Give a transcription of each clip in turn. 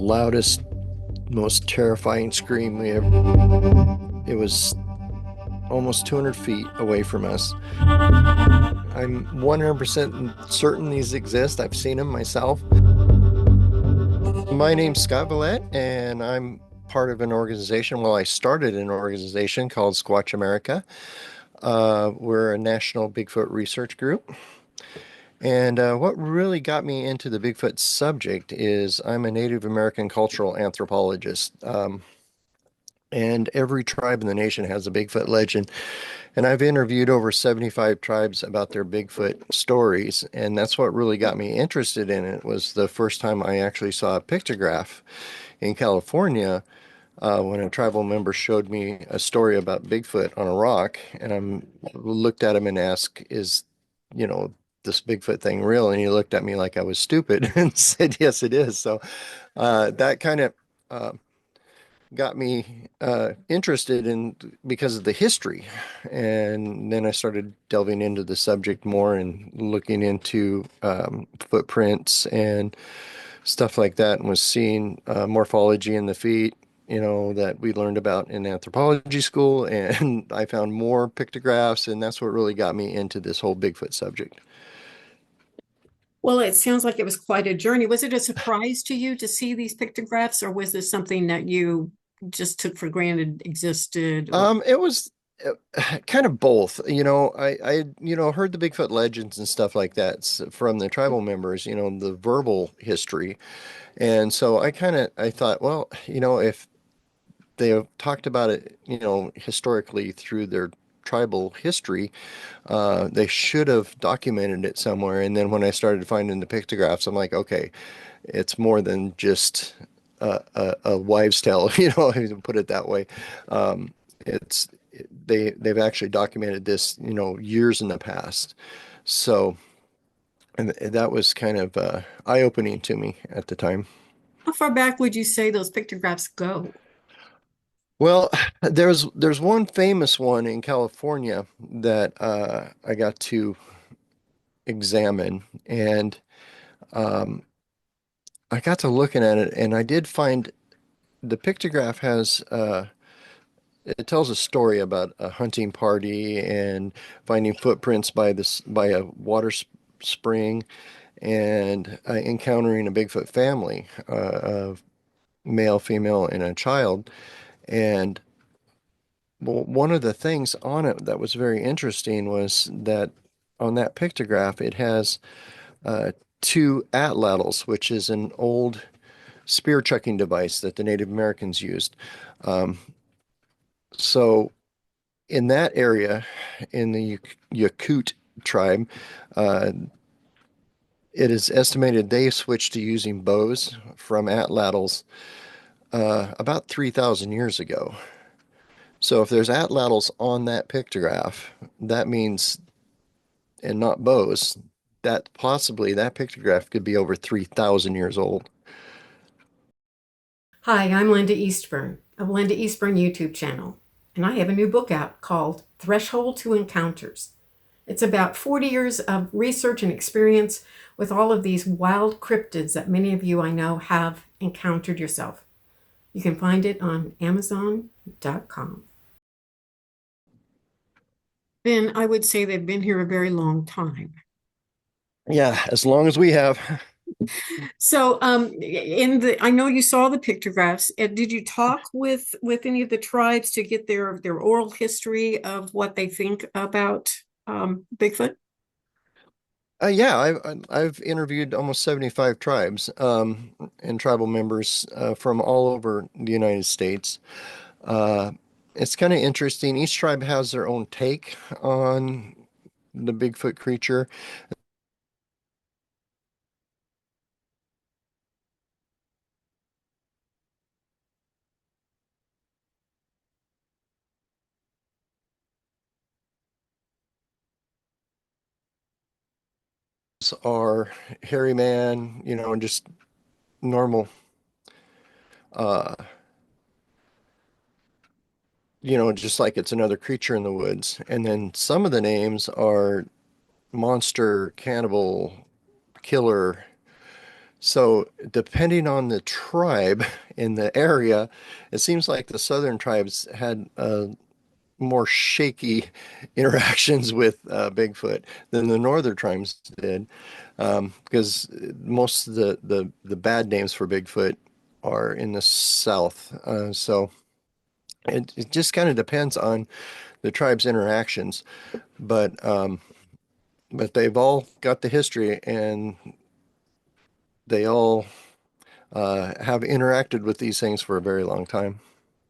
loudest, most terrifying scream we ever. It was almost 200 feet away from us. I'm 100% certain these exist. I've seen them myself. My name's Scott Villette, and I'm part of an organization. Well, I started an organization called Squatch America. We're a national Bigfoot research group. And what really got me into the Bigfoot subject is I'm a Native American cultural anthropologist. And every tribe in the nation has a Bigfoot legend. And I've interviewed over 75 tribes about their Bigfoot stories. And that's what really got me interested in it was the first time I actually saw a pictograph in California when a tribal member showed me a story about Bigfoot on a rock. And I looked at him and asked, you know, this Bigfoot thing real? And he looked at me like I was stupid and said, yes, it is. So that kind of uh, got me interested in because of the history. And then I started delving into the subject more and looking into footprints and stuff like that, and was seeing morphology in the feet, that we learned about in anthropology school. And I found more pictographs, and that's what really got me into this whole Bigfoot subject. Well, it sounds like it was quite a journey. Was it a surprise to you to see these pictographs, or was this something that you just took for granted existed? Or It was kind of both. I heard the Bigfoot legends and stuff like that from the tribal members, the verbal history. And so I thought, well, if they have talked about it, historically through their tribal history, they should have documented it somewhere. And then when I started finding the pictographs, I'm like, okay, it's more than just a wives' tale, to put it that way. It's they've actually documented this, years in the past. So, and that was kind of eye-opening to me at the time. how far back would you say those pictographs go? Well, there's one famous one in California that I got to examine, and um, I got to looking at it, and I did find the pictograph has it tells a story about a hunting party and finding footprints by a spring, and encountering a Bigfoot family, of male, female, and a child. And well, one of the things on it that was very interesting was that on that pictograph, it has uh, two atlatls, which is an old spear chucking device that the Native Americans used. Um, so in that area, in the Yakut tribe, uh, it is estimated they switched to using bows from atlatls about 3,000 years ago. So if there's atlatls on that pictograph, that means, and not bows, that possibly that pictograph could be over 3,000 years old. Hi, I'm Linda Eastburn of Linda Eastburn YouTube channel, and I have a new book out called Threshold to Encounters. It's about 40 years of research and experience with all of these wild cryptids that many of you I know have encountered yourself. You can find it on Amazon.com. Then I would say they've been here a very long time. Yeah, as long as we have. So, I know you saw the pictographs. Did you talk with any of the tribes to get their oral history of what they think about Bigfoot? Yeah, I've interviewed almost 75 tribes, and tribal members from all over the United States. Uh, it's kind of interesting. Each tribe has their own take on the Bigfoot creature. Are hairy man, and just normal, uh, just like it's another creature in the woods. And then some of the names are monster, cannibal, killer. So depending on the tribe in the area, it seems like the southern tribes had more shaky interactions with Bigfoot than the northern tribes did, because most of the bad names for Bigfoot are in the south. So it just kind of depends on the tribe's interactions, but they've all got the history and they all have interacted with these things for a very long time.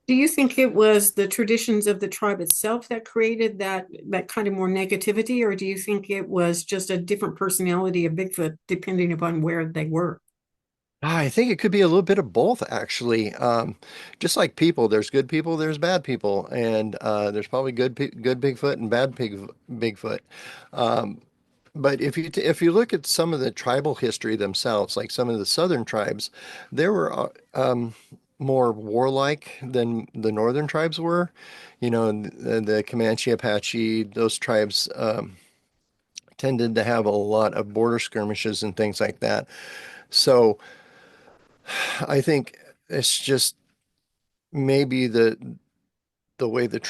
Do you think it was the traditions of the tribe itself that created that kind of more negativity, or do you think it was just a different personality of Bigfoot depending upon where they were? I think it could be a little bit of both, actually. Just like people, there's good people, there's bad people, and there's probably good Bigfoot and bad Bigfoot. Um, but if you look at some of the tribal history themselves, like some of the southern tribes, they were more warlike than the northern tribes were. You know, the Comanche, Apache, those tribes tended to have a lot of border skirmishes and things like that. So I think it's just maybe the way the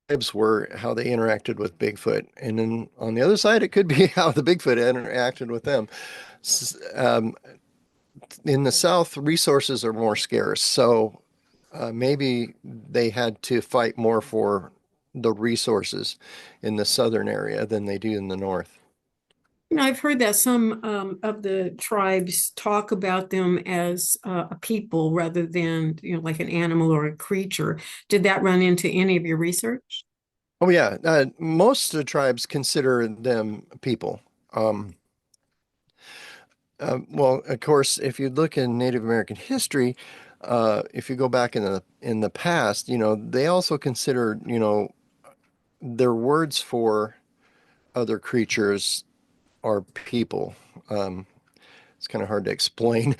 tribes were, how they interacted with Bigfoot, and then on the other side, it could be how the Bigfoot interacted with them. In the South, resources are more scarce, so maybe they had to fight more for the resources in the southern area than they do in the north. I've heard that some of the tribes talk about them as a people rather than, like an animal or a creature. Did that run into any of your research? Oh yeah, most of the tribes consider them people. Um, well, of course, if you look in Native American history, if you go back in the past, you know, they also considered, you know, their words for other creatures are people. Um, it's kind of hard to explain,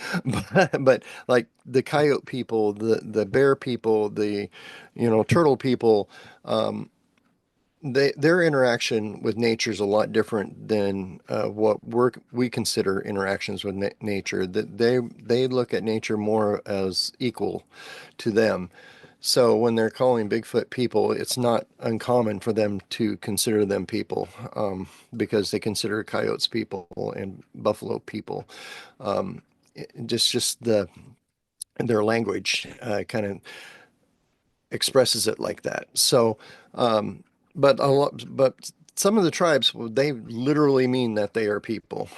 but like the coyote people, the bear people, the, you know, turtle people, their interaction with nature is a lot different than what we consider interactions with nature. That they look at nature more as equal to them. So when they're calling Bigfoot people, it's not uncommon for them to consider them people, because they consider coyotes people and buffalo people. Just their language kind of expresses it like that. So, but some of the tribes, well, they literally mean that they are people.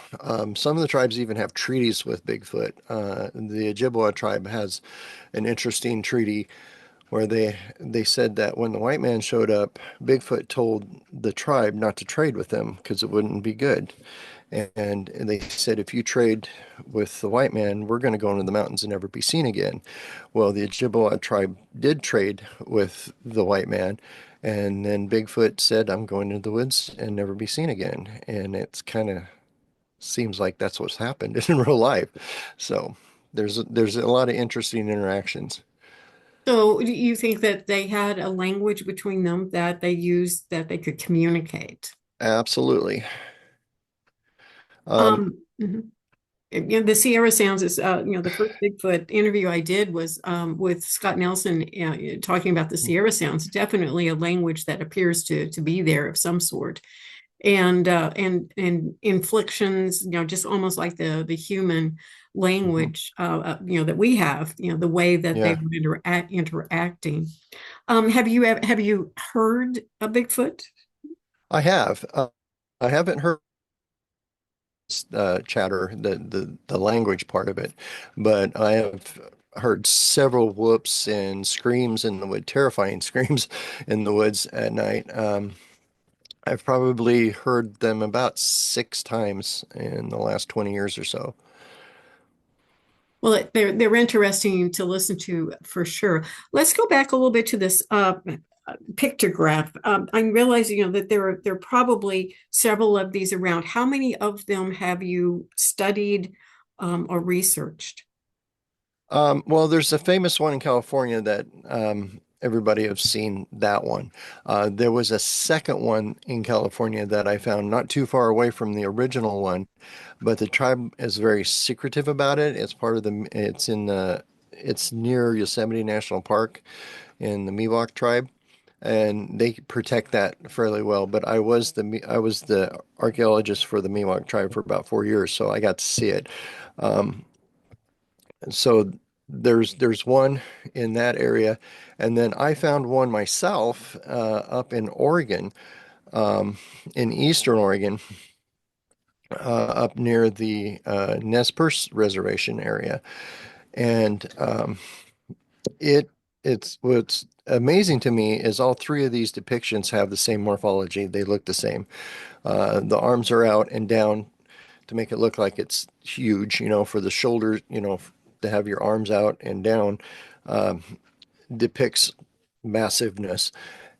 Some of the tribes even have treaties with Bigfoot. The Ojibwa tribe has an interesting treaty where they said that when the white man showed up, Bigfoot told the tribe not to trade with them because it wouldn't be good. And they said, if you trade with the white man, we're going to go into the mountains and never be seen again. Well, the Ojibwa tribe did trade with the white man. And then Bigfoot said, I'm going into the woods and never be seen again. And it's kind of seems like that's what's happened in real life. So there's a lot of interesting interactions. So, do you think that they had a language between them that they used that they could communicate? Absolutely. Um, Mhm. The Sierra Sounds is, the first Bigfoot interview I did was with Scott Nelson, talking about the Sierra Sounds. Definitely a language that appears to be there of some sort, and inflections, just almost like the human mhm. language, that we have, the way that they Yeah, were interacting. Have you heard a Bigfoot? I have. I haven't heard chatter, the language part of it, but I have heard several whoops and screams in the wood, terrifying screams in the woods at night. I've probably heard them about 6 times in the last 20 years or so. Well, they're interesting to listen to for sure. Let's go back a little bit to this pictograph. I'm realizing, that there are probably several of these around. How many of them have you studied or researched? Well, there's a famous one in California that everybody have seen that one. There was a second one in California that I found not too far away from the original one, but the tribe is very secretive about it. It's near Yosemite National Park in the Miwok tribe, and they protect that fairly well. But I was the archaeologist for the Miwok tribe for about 4 years, so I got to see it. Um, so there's one in that area, and then I found one myself up in Oregon, um, in Eastern Oregon, up near the Nez Perce Reservation area, and it it's what's amazing to me is all three of these depictions have the same morphology. They look the same. The arms are out and down to make it look like it's huge, for the shoulders, to have your arms out and down, um, depicts massiveness.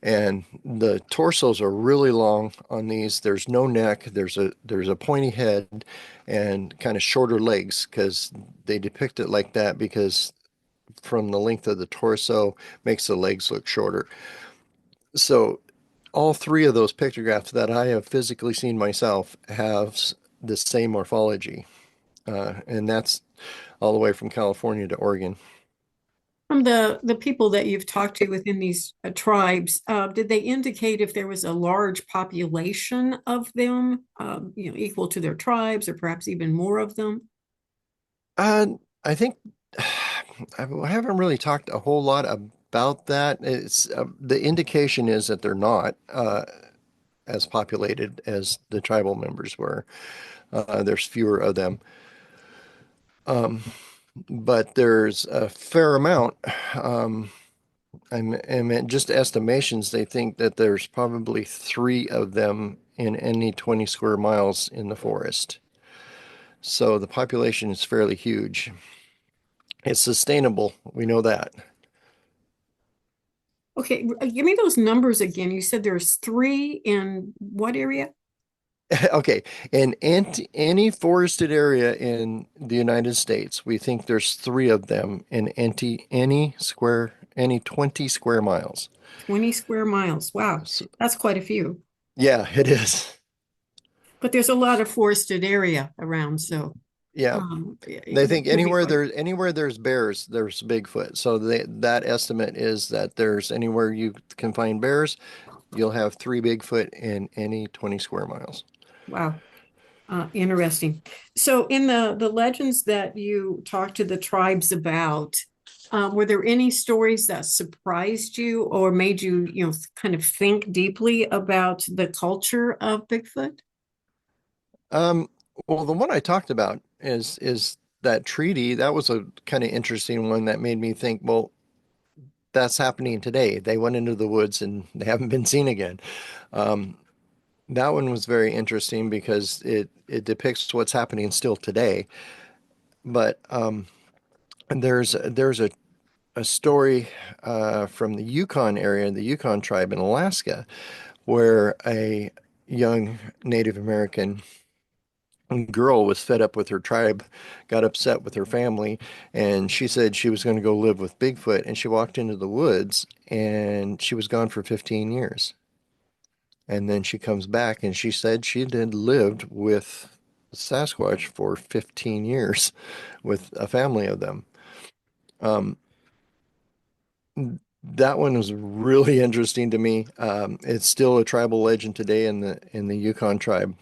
And the torsos are really long on these. There's no neck. There's a pointy head and kind of shorter legs because they depict it like that because from the length of the torso makes the legs look shorter. So all three of those pictographs that I have physically seen myself have the same morphology, and that's all the way from California to Oregon. From the people that you've talked to within these tribes, did they indicate if there was a large population of them, equal to their tribes, or perhaps even more of them? Uh, I think I haven't really talked a whole lot about that. It's the indication is that they're not as populated as the tribal members were. There's fewer of them. Um, but there's a fair amount. Um, and just estimations, they think that there's probably three of them in any 20 square miles in the forest. So the population is fairly huge. It's sustainable. We know that. Okay, give me those numbers again. You said there's three in what area? Okay, in any forested area in the United States, we think there's three of them in any 20 square miles. 20 square miles. Wow, So, that's quite a few. yeah, it is. But there's a lot of forested area around, so Yeah. They that think could be quite. anywhere there's bears, there's Bigfoot. So that estimate is that there's anywhere you can find bears, you'll have three Bigfoot in any 20 square miles. Wow. Interesting. So, in the legends that you talked to the tribes about, were there any stories that surprised you or made you, kind of think deeply about the culture of Bigfoot? Um, well, the one I talked about is that treaty. That was a kind of interesting one that made me think, well, that's happening today. They went into the woods and they haven't been seen again. Um, that one was very interesting because it depicts what's happening still today. But there's a story from the Yukon area, the Yukon tribe in Alaska, where a young Native American girl was fed up with her tribe, got upset with her family, and she said she was going to go live with Bigfoot. And she walked into the woods and she was gone for 15 years. And then she comes back and she said she had lived with Sasquatch for 15 years with a family of them. Um, that one was really interesting to me. It's still a tribal legend today in the Yukon tribe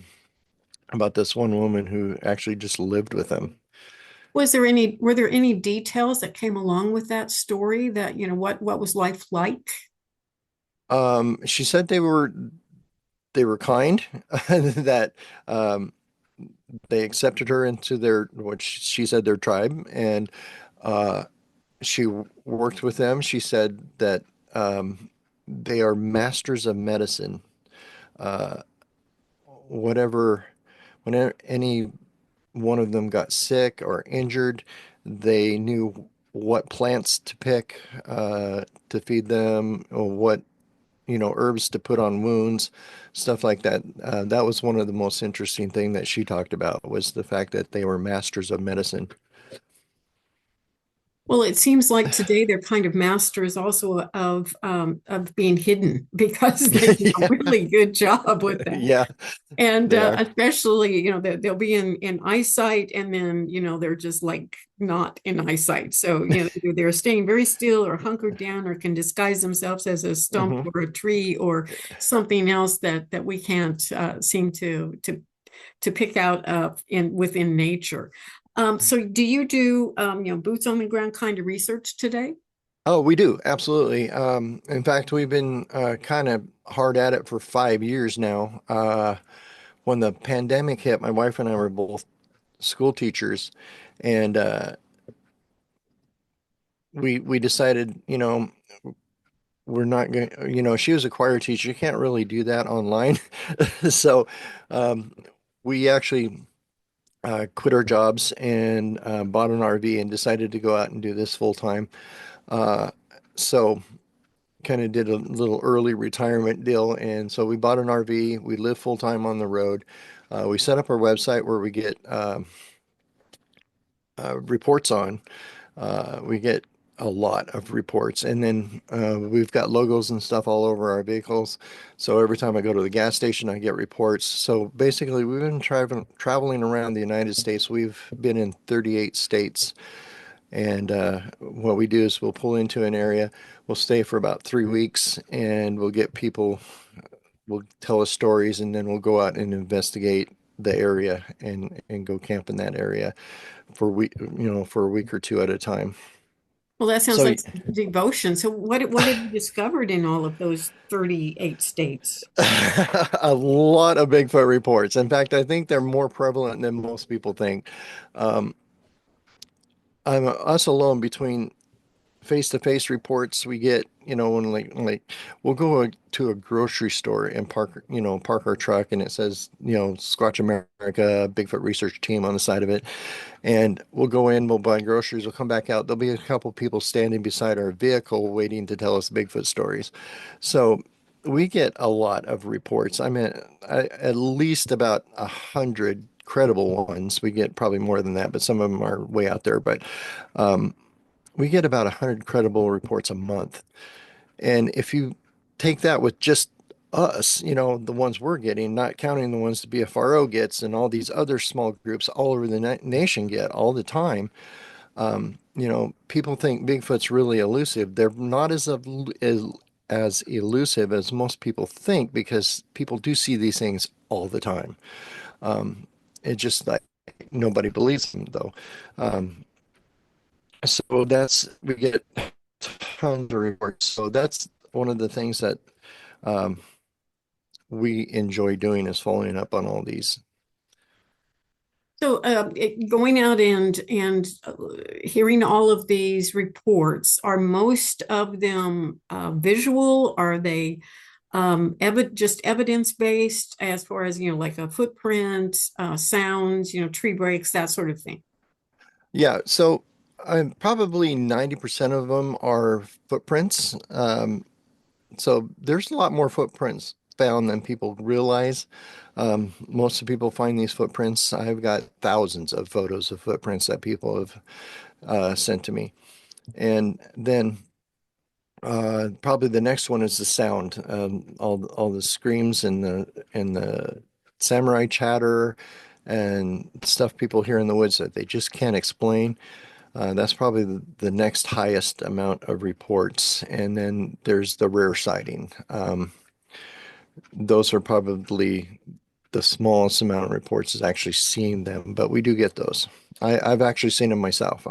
about this one woman who actually just lived with them. Were there any details that came along with that story that, what was life like? She said they were kind, that um, they accepted her into their what she said their tribe, and uh, she worked with them. She said that they are masters of medicine. Uh, whatever, whenever any one of them got sick or injured, they knew what plants to pick to feed them, or what herbs to put on wounds, stuff like that. That was one of the most interesting thing that she talked about was the fact that they were masters of medicine. Well, it seems like today they're kind of masters also of being hidden because they do a Yeah, really good job with that. yeah, And they are. especially, they'll be in eyesight, and then they're just like not in eyesight. So either they're staying very still or hunkered down, or can disguise themselves as a stump Hmm. or a tree or something else that we can't seem to pick out in within nature. So do you do boots on the ground kind of research today? Oh, we do, absolutely. In fact, we've been kind of hard at it for 5 years now. When the pandemic hit, my wife and I were both school teachers, and we decided, we're not going. She was a choir teacher. You can't really do that online, so um, we actually quit our jobs and bought an RV and decided to go out and do this full time. Uh, so kind of did a little early retirement deal. And so we bought an RV. We live full time on the road. We set up our website where we get reports on. We get a lot of reports. And then we've got logos and stuff all over our vehicles. So every time I go to the gas station, I get reports. So basically, we've been traveling around the United States. We've been in 38 states. And what we do is we'll pull into an area, we'll stay for about 3 weeks, and we'll get people, will tell us stories, and then we'll go out and investigate the area and go camp in that area for a week or two at a time. Well, that sounds So like devotion. So what have you discovered in all of those 38 states? a lot of Bigfoot reports. In fact, I think they're more prevalent than most people think. Um, us alone between face-to-face reports we get, when like we'll go to a grocery store and park our truck and it says, Squatch America Bigfoot Research Team on the side of it. And we'll go in, we'll buy groceries, we'll come back out. There'll be a couple people standing beside our vehicle waiting to tell us Bigfoot stories. So we get a lot of reports. I mean, at least about 100 credible ones. We get probably more than that, but some of them are way out there. But um, we get about 100 credible reports a month. And if you take that with just us, the ones we're getting, not counting the ones the BFRO gets and all these other small groups all over the nation get all the time, people think Bigfoot's really elusive. They're not as elusive as most people think because people do see these things all the time. Um, it just like nobody believes them though. Um, so we get tons of reports. So that's one of the things that um, we enjoy doing is following up on all these. So, going out and hearing all of these reports, are most of them visual? Are they just evidence based, as far as like a footprint, sounds, tree breaks, that sort of thing? Yeah, so probably 90% of them are footprints. So there's a lot more footprints found than people realize. Most of the people find these footprints. I've got thousands of photos of footprints that people have sent to me. And then probably the next one is the sound. All the screams and the samurai chatter and stuff people hear in the woods that they just can't explain. That's probably the next highest amount of reports. And then there's the rare sighting. Those are probably the smallest amount of reports is actually seeing them, but we do get those. I've actually seen them myself.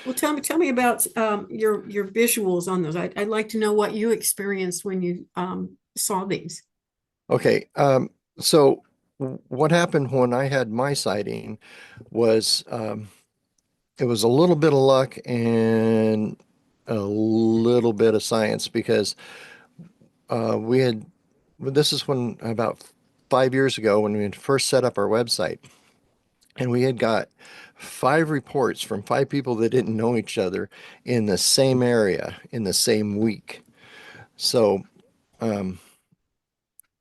Well, tell me about your visuals on those. I'd like to know what you experienced when you saw these. Okay, so what happened when I had my sighting was it was a little bit of luck and a little bit of science because we had this is when about 5 years ago when we had first set up our website, and we had got 5 reports from 5 people that didn't know each other in the same area in the same week. So um,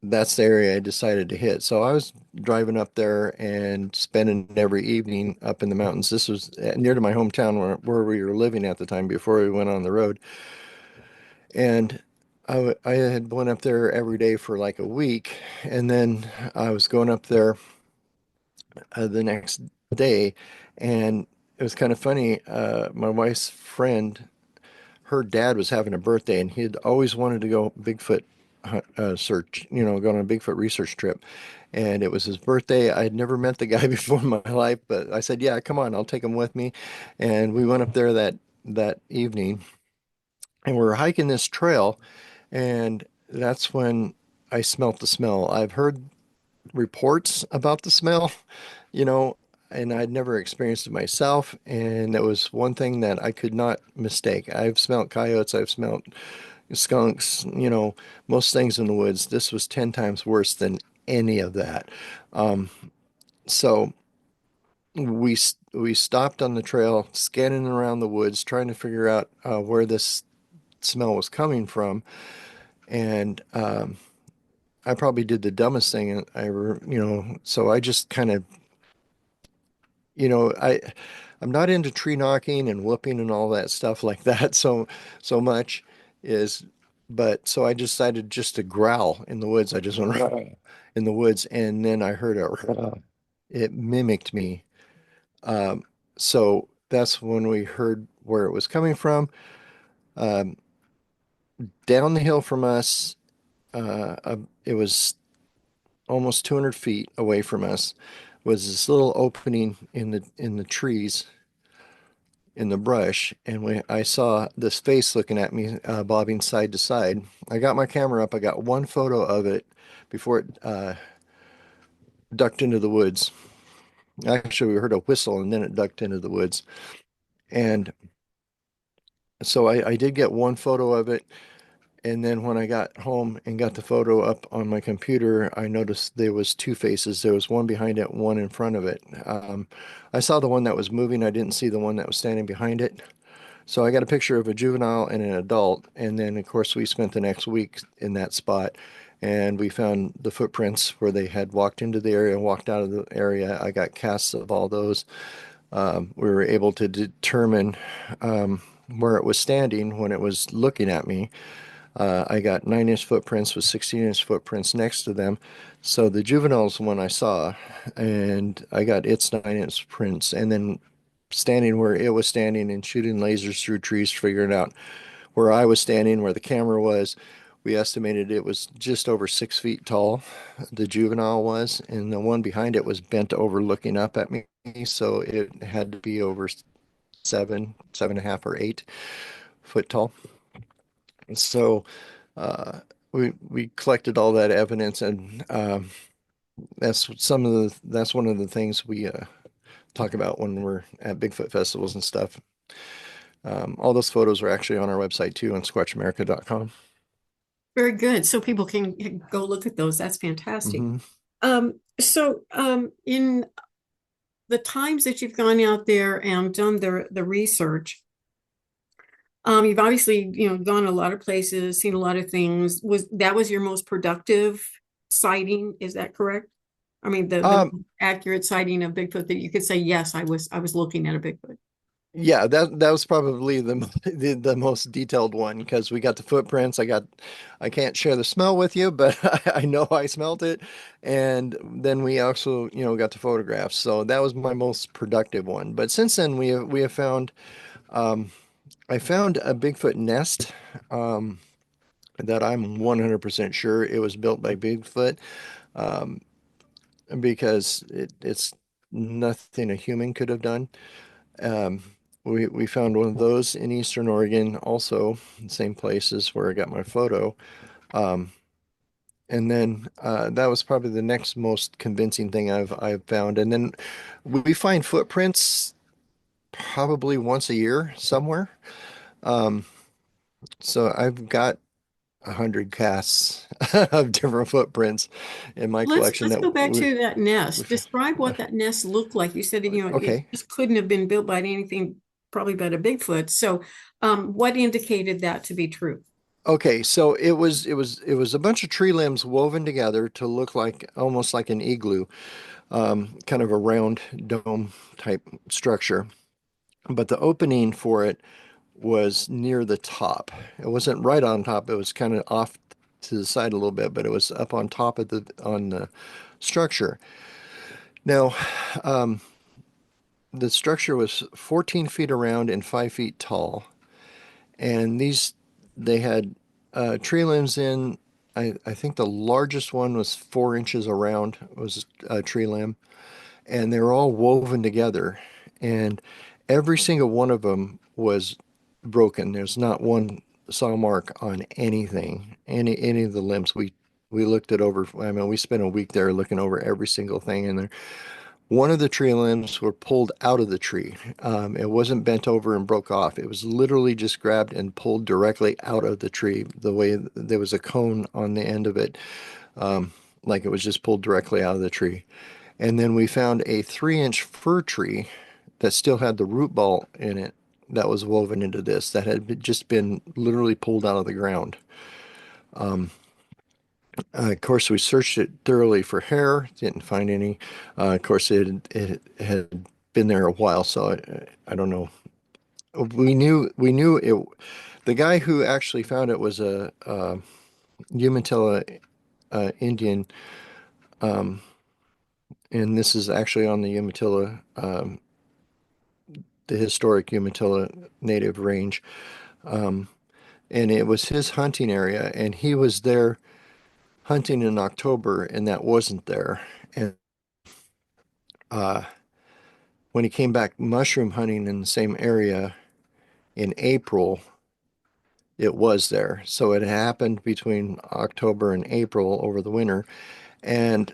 that's the area I decided to hit. So I was driving up there and spending every evening up in the mountains. This was near to my hometown where we were living at the time before we went on the road. And I had went up there every day for like a week, and then I was going up there the next day, and it was kind of funny. My wife's friend, her dad was having a birthday, and he'd always wanted to go Bigfoot search, go on a Bigfoot research trip. And it was his birthday. I had never met the guy before in my life, but I said, "Yeah, come on, I'll take him with me." And we went up there that evening, and we were hiking this trail, and that's when I smelt the smell. I've heard reports about the smell, you know, and I'd never experienced it myself. And it was one thing that I could not mistake. I've smelled coyotes, I've smelled skunks, most things in the woods. This was 10 times worse than any of that. Um, so we stopped on the trail, scanning around the woods, trying to figure out where this smell was coming from. And I probably did the dumbest thing I ever, so I just kind of, you know, I I'm not into tree knocking and whooping and all that stuff like that so much is but so I decided just to growl in the woods. I just went in the woods, and then I heard it mimicked me. Um, so that's when we heard where it was coming from. Um, Down the hill from us, it was almost 200 feet away from us, was this little opening in the trees in the brush, and I saw this face looking at me, bobbing side to side. I got my camera up. I got one photo of it before it ducked into the woods. Actually, we heard a whistle, and then it ducked into the woods. And so I did get one photo of it. And then when I got home and got the photo up on my computer, I noticed there was two faces. There was one behind it, one in front of it. I saw the one that was moving. I didn't see the one that was standing behind it. So I got a picture of a juvenile and an adult. And then, of course, we spent the next week in that spot, and we found the footprints where they had walked into the area, walked out of the area. I got casts of all those. We were able to determine where it was standing when it was looking at me. I got 9-inch footprints with 16-inch footprints next to them. So the juvenile's one I saw, and I got its 9-inch prints, and then standing where it was standing and shooting lasers through trees, figuring out where I was standing, where the camera was. We estimated it was just over 6 feet tall, the juvenile was, and the one behind it was bent over looking up at me. So it had to be over 7.5 or 8 foot tall. And so we collected all that evidence, and that's one of the things we talk about when we're at Bigfoot festivals and stuff. All those photos are actually on our website too, on squatchamerica.com. Very good. So people can go look at those. That's fantastic. Hmm. In the times that you've gone out there and done the research, you've obviously, gone a lot of places, seen a lot of things. Was your most productive sighting? Is that correct? I mean, the Um, accurate sighting of Bigfoot that you could say, yes, I was looking at a Bigfoot. yeah, that was probably the most detailed one because we got the footprints. I can't share the smell with you, but I know I smelled it, and then we also got the photographs. So that was my most productive one. But since then we have found um, I found a Bigfoot nest um, that I'm 100% sure it was built by Bigfoot, um, because it's nothing a human could have done. Um, we found one of those in Eastern Oregon, also same places where I got my photo. Um, and then that was probably the next most convincing thing I've found. And then we find footprints probably once a year somewhere. Um, so I've got 100 casts of different footprints in my Let's collection let's that go back to that we nest. Describe what that nest looked like. You said that, it okay. just couldn't have been built by anything, probably by a Bigfoot. So, what indicated that to be true? Okay, so it was a bunch of tree limbs woven together to look like almost like an igloo, kind of a round dome type structure. But the opening for it was near the top. It wasn't right on top. It was kind of off to the side a little bit, but it was up on top of the structure. Now, um, the structure was 14 feet around and 5 feet tall, and they had tree limbs in. I think the largest one was 4 inches around was a tree limb, and they were all woven together, and every single one of them was broken. There's not one saw mark on anything, any of the limbs. We looked it over. I mean, we spent a week there looking over every single thing in there. One of the tree limbs were pulled out of the tree. It wasn't bent over and broke off. It was literally just grabbed and pulled directly out of the tree. The way there was a cone on the end of it, like it was just pulled directly out of the tree. And then we found a 3 inch fir tree that still had the root ball in it that was woven into this that had just been literally pulled out of the ground. Of course, we searched it thoroughly for hair, didn't find any. Of course, it had been there a while, so I don't know. We knew it. The guy who actually found it was a Umatilla Indian, and this is actually on the Umatilla, the historic Umatilla native range. And it was his hunting area, and he was there hunting in October, and that wasn't there. And uh, when he came back mushroom hunting in the same area in April, it was there. So it happened between October and April over the winter. And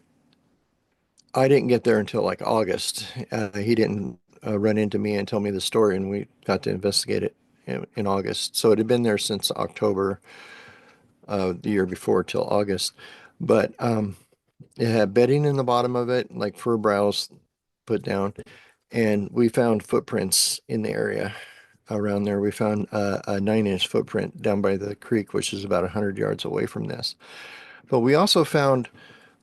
I didn't get there until like August. He didn't run into me and tell me the story, and we got to investigate it in August. So it had been there since October the year before till August. But it had bedding in the bottom of it, like fir browse put down. And we found footprints in the area around there. We found a 9 inch footprint down by the creek, which is about 100 yards away from this. But we also found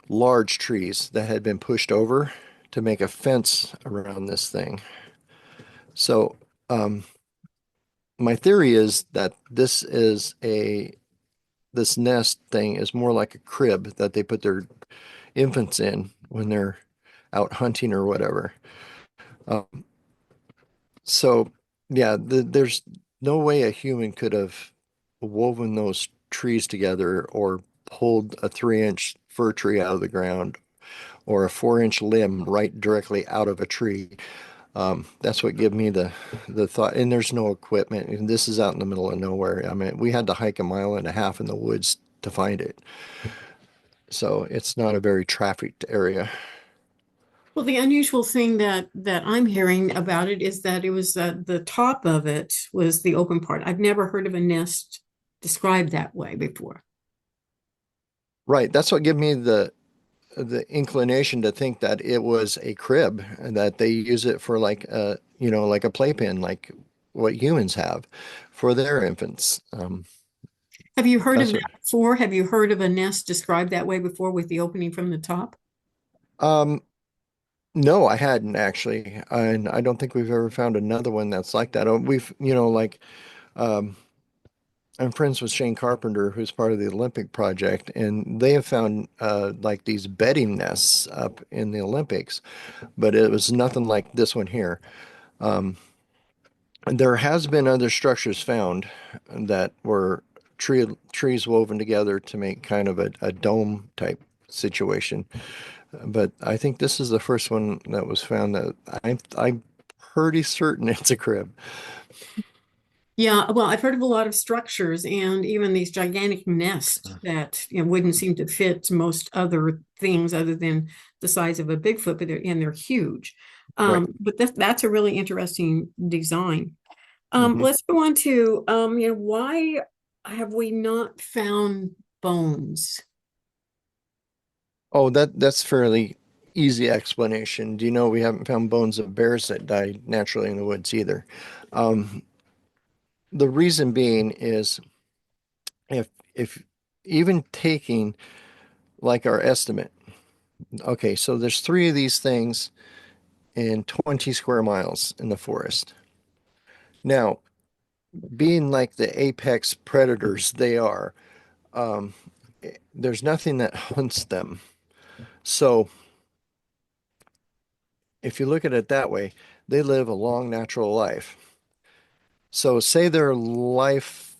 large trees that had been pushed over to make a fence around this thing. So, um, my theory is that this nest thing is more like a crib that they put their infants in when they're out hunting or whatever. Um, so yeah, there's no way a human could have woven those trees together or pulled a 3 inch fir tree out of the ground or a 4 inch limb right directly out of a tree. That's what gave me the thought. And there's no equipment, and this is out in the middle of nowhere. I mean, we had to hike a mile and a half in the woods to find it. So it's not a very trafficked area. Well, the unusual thing that I'm hearing about it is that it was the top of it was the open part. I've never heard of a nest described that way before. Right. That's what gave me the inclination to think that it was a crib and that they use it for like like a playpen, like what humans have for their infants. Have you heard of That's what. that before? Have you heard of a nest described that way before with the opening from the top? Um, no, I hadn't actually, and I don't think we've ever found another one that's like that. Like um, I'm friends with Shane Carpenter, who's part of the Olympic project, and they have found like these bedding nests up in the Olympics, but it was nothing like this one here. Um, There has been other structures found that were trees woven together to make kind of a dome type situation. But I think this is the first one that was found that I'm pretty certain it's a crib. Yeah, well, I've heard of a lot of structures and even these gigantic nests that wouldn't seem to fit most other things other than the size of a Bigfoot, but they're huge. Right. But that's a really interesting design. Hmm. Let's go on to why have we not found bones? Oh, that's fairly easy explanation. Do you know we haven't found bones of bears that died naturally in the woods either? The reason being is if even taking like our estimate, okay, so there's three of these things in 20 square miles in the forest. Now, being like the apex predators they are, um, there's nothing that hunts them. So if you look at it that way, they live a long natural life. So say their life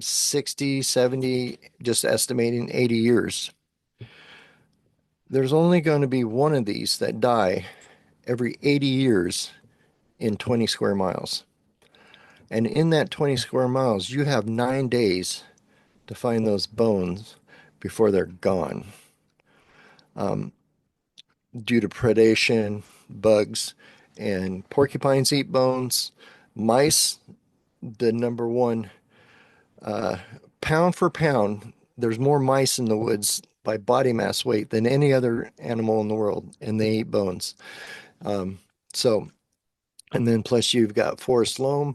60, 70, just estimating 80 years. There's only going to be one of these that die every 80 years in 20 square miles. And in that 20 square miles, you have 9 days to find those bones before they're gone, um, due to predation, bugs, and porcupines eat bones. Mice, the number one, uh, pound for pound, there's more mice in the woods by body mass weight than any other animal in the world, and they eat bones. Um, so, and then plus you've got forest loam,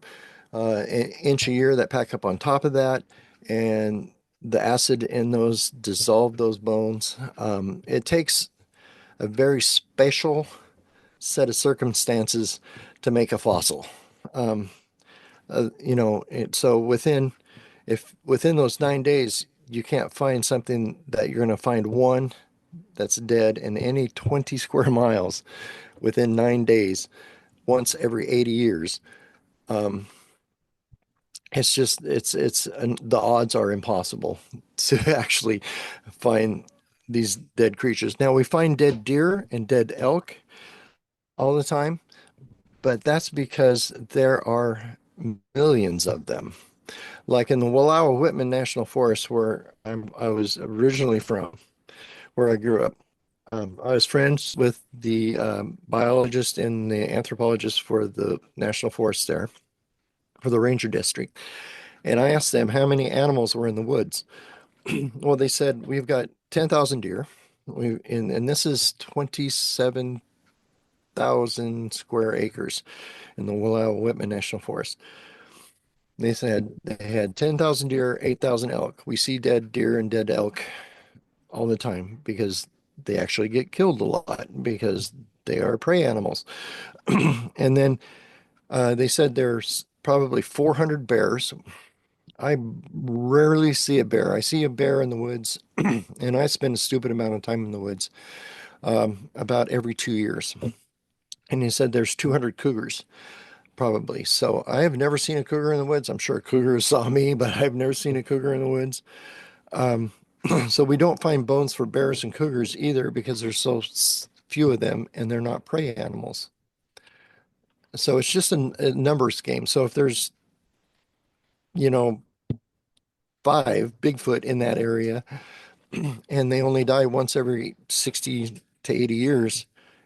an inch a year that pack up on top of that, and the acid in those dissolve those bones. It takes a very special set of circumstances to make a fossil. Um, so if within those 9 days you can't find something that you're going to find one that's dead in any 20 square miles within 9 days, once every 80 years. Um, the odds are impossible to actually find these dead creatures. Now we find dead deer and dead elk all the time, but that's because there are millions of them. Like in the Wallowa-Whitman National Forest, where I was originally from, where I grew up. I was friends with the biologist and the anthropologist for the national forest there, for the ranger district. And I asked them how many animals were in the woods. Well, they said we've got 10,000 deer. And this is 27,000 square acres in the Wallowa-Whitman National Forest. They said they had 10,000 deer, 8,000 elk. We see dead deer and dead elk all the time because they actually get killed a lot because they are prey animals. And then they said there's probably 400 bears. I rarely see a bear. I see a bear in the woods, and I spend a stupid amount of time in the woods, about every 2 years. And he said there's 200 cougars, probably. So I have never seen a cougar in the woods. I'm sure cougars saw me, but I've never seen a cougar in the woods. Um, so we don't find bones for bears and cougars either because there's so few of them and they're not prey animals. So it's just a numbers game. So if there's, you know, five Bigfoot in that area and they only die once every 60 to 80 years,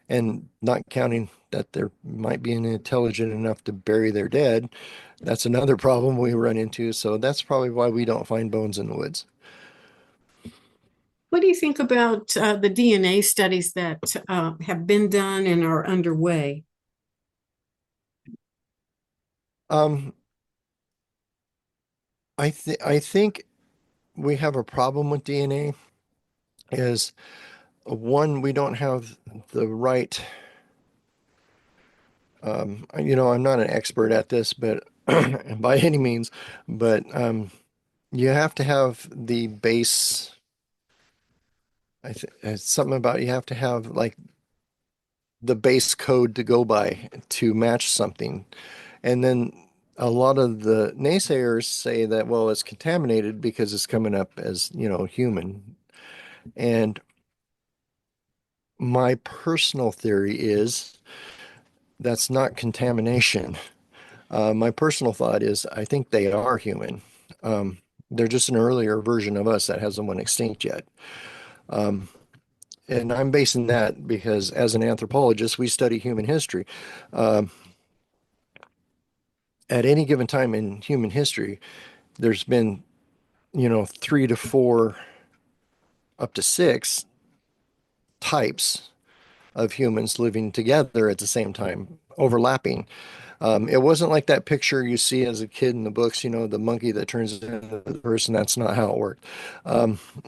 and not counting that there might be an intelligent enough to bury their dead, that's another problem we run into. So that's probably why we don't find bones in the woods. What do you think about the DNA studies that have been done and are underway? Um, I think we have a problem with DNA is one, we don't have the right, I'm not an expert at this, but by any means, but you have to have the base. It's something about you have to have like the base code to go by to match something. And then a lot of the naysayers say that, well, it's contaminated because it's coming up as, human. And my personal theory is that's not contamination. My personal thought is I think they are human. Um, they're just an earlier version of us that hasn't went extinct yet. Um, and I'm basing that because as an anthropologist, we study human history. Um, at any given time in human history, there's been, three to four, up to six types of humans living together at the same time. overlapping. It wasn't like that picture you see as a kid in the books, the monkey that turns into the person. That's not how it worked.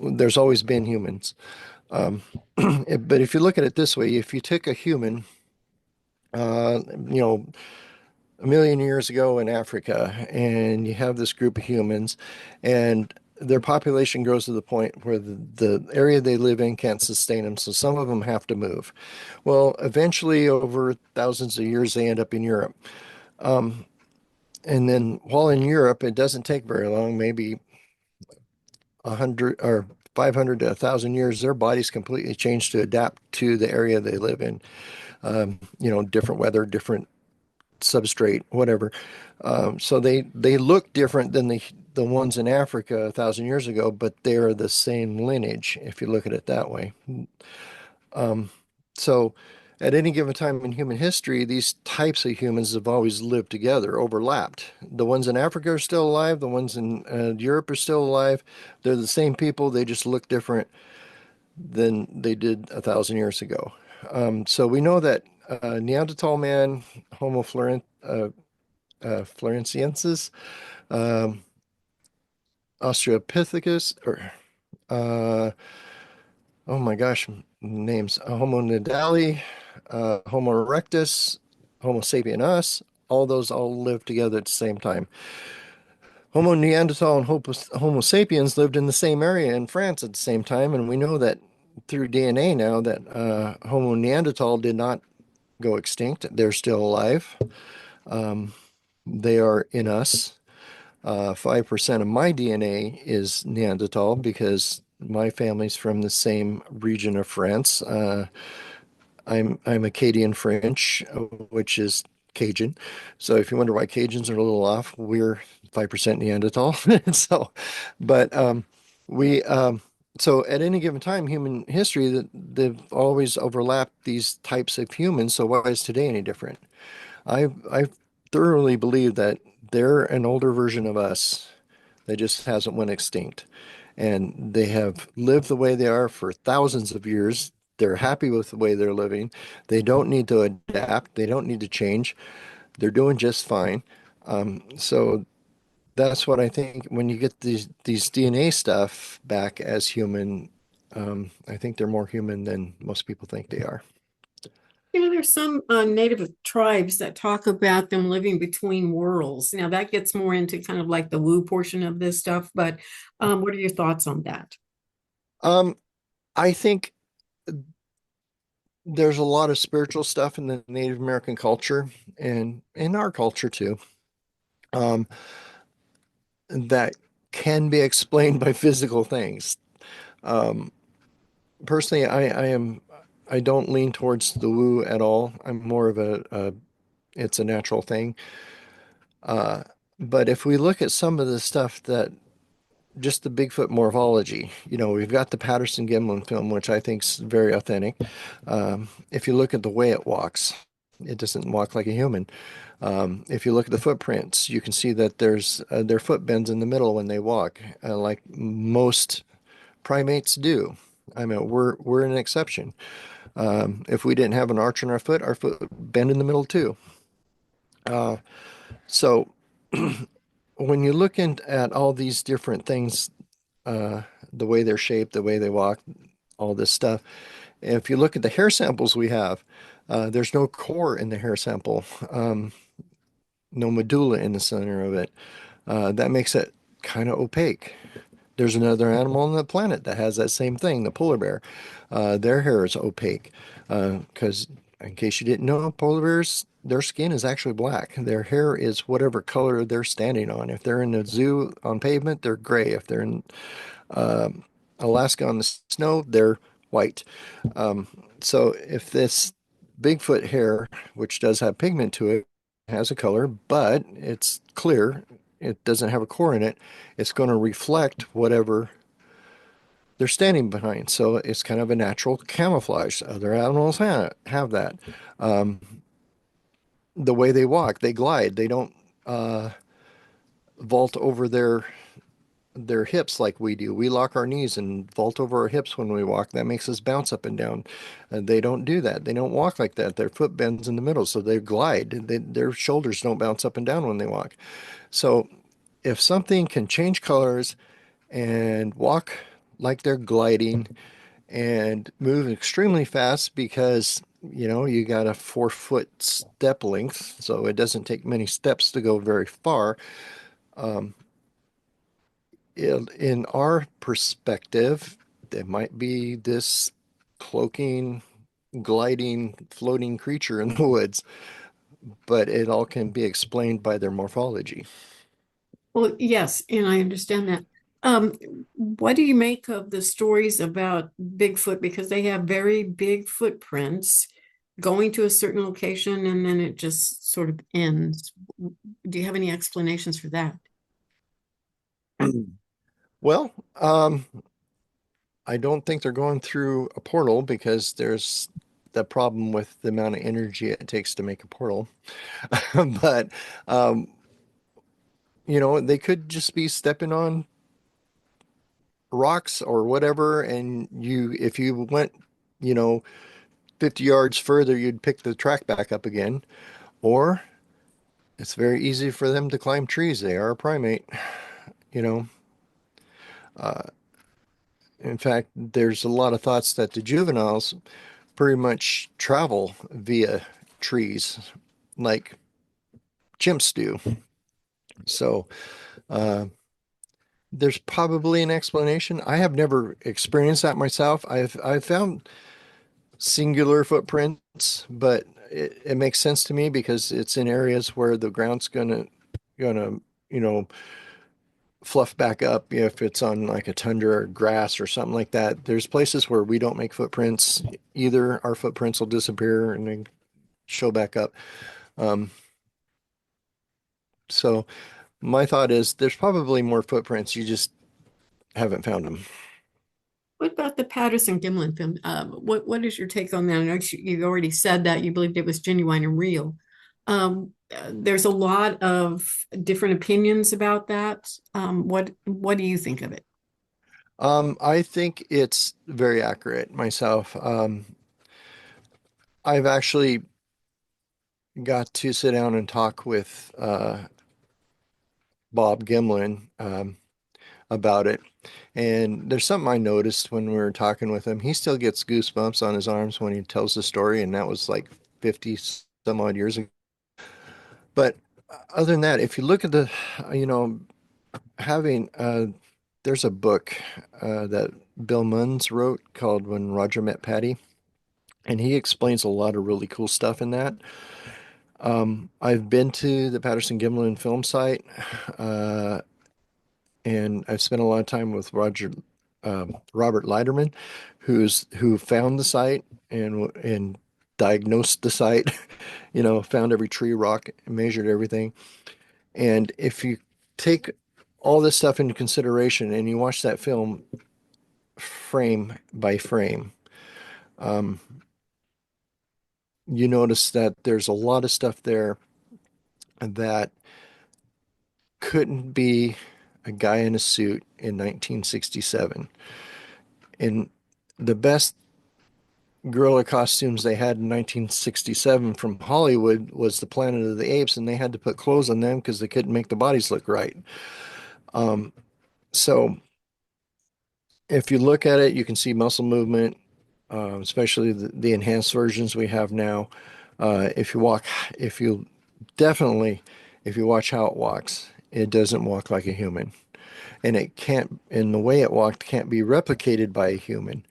There's always been humans. Um, but if you look at it this way, if you took a human, uh, you know, a million years ago in Africa, and you have this group of humans, and their population grows to the point where the area they live in can't sustain them, so some of them have to move. Well, eventually, over thousands of years, they end up in Europe. Um, and then while in Europe, it doesn't take very long, maybe 100 or 500 to 1,000 years, their bodies completely change to adapt to the area they live in. Different weather, different substrate, whatever. So they look different than the ones in Africa 1,000 years ago, but they're the same lineage if you look at it that way. Um, so at any given time in human history, these types of humans have always lived together, overlapped. The ones in Africa are still alive. The ones in Europe are still alive. They're the same people. They just look different than they did 1,000 years ago. So we know that Neanderthal man, Floresiensis, um, Australopithecus, or uh, oh my gosh, names Homo nidali, Homo erectus, Homo sapiens, all those all lived together at the same time. Homo neanderthal and Homo sapiens lived in the same area in France at the same time, and we know that through DNA now that Homo neanderthal did not go extinct. They're still alive. Um, they are in us. 5% of my DNA is Neanderthal because my family's from the same region of France. I'm Acadian French, which is Cajun. So if you wonder why Cajuns are a little off, we're 5% Neanderthal. So, but we so at any given time, human history, that they've always overlapped these types of humans. So why is today any different? I thoroughly believe that they're an older version of us that just hasn't went extinct. And they have lived the way they are for thousands of years. They're happy with the way they're living. They don't need to adapt. They don't need to change. They're doing just fine. So that's what I think when you get these DNA stuff back as human, I think they're more human than most people think they are. There's some native tribes that talk about them living between worlds. Now, that gets more into kind of like the woo portion of this stuff, but what are your thoughts on that? Um, I think there's a lot of spiritual stuff in the Native American culture and in our culture too, um, that can be explained by physical things. Um, Personally, I don't lean towards the woo at all. I'm more of it's a natural thing. Uh, but if we look at some of the stuff that just the Bigfoot morphology, we've got the Patterson-Gimlin film, which I think is very authentic. If you look at the way it walks, it doesn't walk like a human. If you look at the footprints, you can see that their foot bends in the middle when they walk, like most primates do. I mean, we're an exception. If we didn't have an arch in our foot would bend in the middle too. Uh, so when you look at all these different things, the way they're shaped, the way they walk, all this stuff, if you look at the hair samples we have, there's no core in the hair sample, no medulla in the center of it. That makes it kind of opaque. There's another animal on the planet that has that same thing, the polar bear. Their hair is opaque because, in case you didn't know, polar bears, their skin is actually black. Their hair is whatever color they're standing on. If they're in a zoo on pavement, they're gray. If they're in uh, Alaska on the snow, they're white. Um, so if this Bigfoot hair, which does have pigment to it, has a color, but it's clear, it doesn't have a core in it, it's going to reflect whatever they're standing behind. So it's kind of a natural camouflage. Other animals have that. Um, the way they walk, they glide. They don't uh, vault over their their hips like we do. We lock our knees and vault over our hips when we walk. That makes us bounce up and down. They don't do that. They don't walk like that. Their foot bends in the middle, so they glide. Their shoulders don't bounce up and down when they walk. So if something can change colors and walk like they're gliding and move extremely fast because you got a 4 foot step length, so it doesn't take many steps to go very far. Um, in our perspective, there might be this cloaking, gliding, floating creature in the woods, but it all can be explained by their morphology. Well, yes, and I understand that. Um, what do you make of the stories about Bigfoot? Because they have very big footprints going to a certain location and then it just sort of ends. Do you have any explanations for that? Well, I don't think they're going through a portal because there's the problem with the amount of energy it takes to make a portal. But um, they could just be stepping on rocks or whatever, and if you went, you know, 50 yards further, you'd pick the track back up again. Or it's very easy for them to climb trees. They are a primate, you know. Uh, in fact, there's a lot of thoughts that the juveniles pretty much travel via trees, like chimps do. So uh, there's probably an explanation. I have never experienced that myself. I've found singular footprints, but it makes sense to me because it's in areas where the ground's gonna you know fluff back up if it's on like a tundra or grass or something like that. There's places where we don't make footprints either. Our footprints will disappear and then show back up. Um, so my thought is there's probably more footprints. You just haven't found them. What about the Patterson-Gimlin film? What is your take on that? I know you already said that you believed it was genuine and real. There's a lot of different opinions about that. What do you think of it? I think it's very accurate myself. I've actually got to sit down and talk with Bob Gimlin about it. And there's something I noticed when we were talking with him. He still gets goosebumps on his arms when he tells the story, and that was like 50 some odd years ago. But other than that, if you look at you know, having, there's a book that Bill Munns wrote called When Roger Met Patty, and he explains a lot of really cool stuff in that. I've been to the Patterson-Gimlin film site, uh, and I've spent a lot of time with Robert Leiderman, who found the site and diagnosed the site, found every tree, rock, measured everything. And if you take all this stuff into consideration and you watch that film frame by frame, um, you notice that there's a lot of stuff there that couldn't be a guy in a suit in 1967. And the best gorilla costumes they had in 1967 from Hollywood was the Planet of the Apes, and they had to put clothes on them because they couldn't make the bodies look right. Um, so if you look at it, you can see muscle movement, especially the enhanced versions we have now. If you walk, if you definitely, if you watch how it walks, it doesn't walk like a human, and it can't, and the way it walked can't be replicated by a human.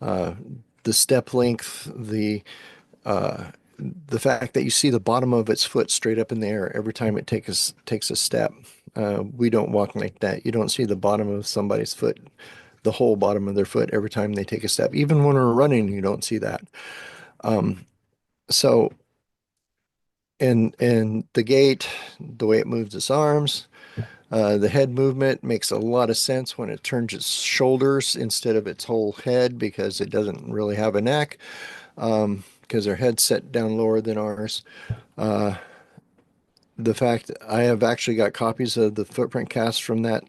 Uh, the step length, uh, the fact that you see the bottom of its foot straight up in the air every time it takes a step. We don't walk like that. You don't see the bottom of somebody's foot, the whole bottom of their foot every time they take a step. Even when we're running, you don't see that. Um, so, and the gait, the way it moves its arms, the head movement makes a lot of sense when it turns its shoulders instead of its whole head because it doesn't really have a neck, because their head's set down lower than ours. Uh, the fact I have actually got copies of the footprint cast from that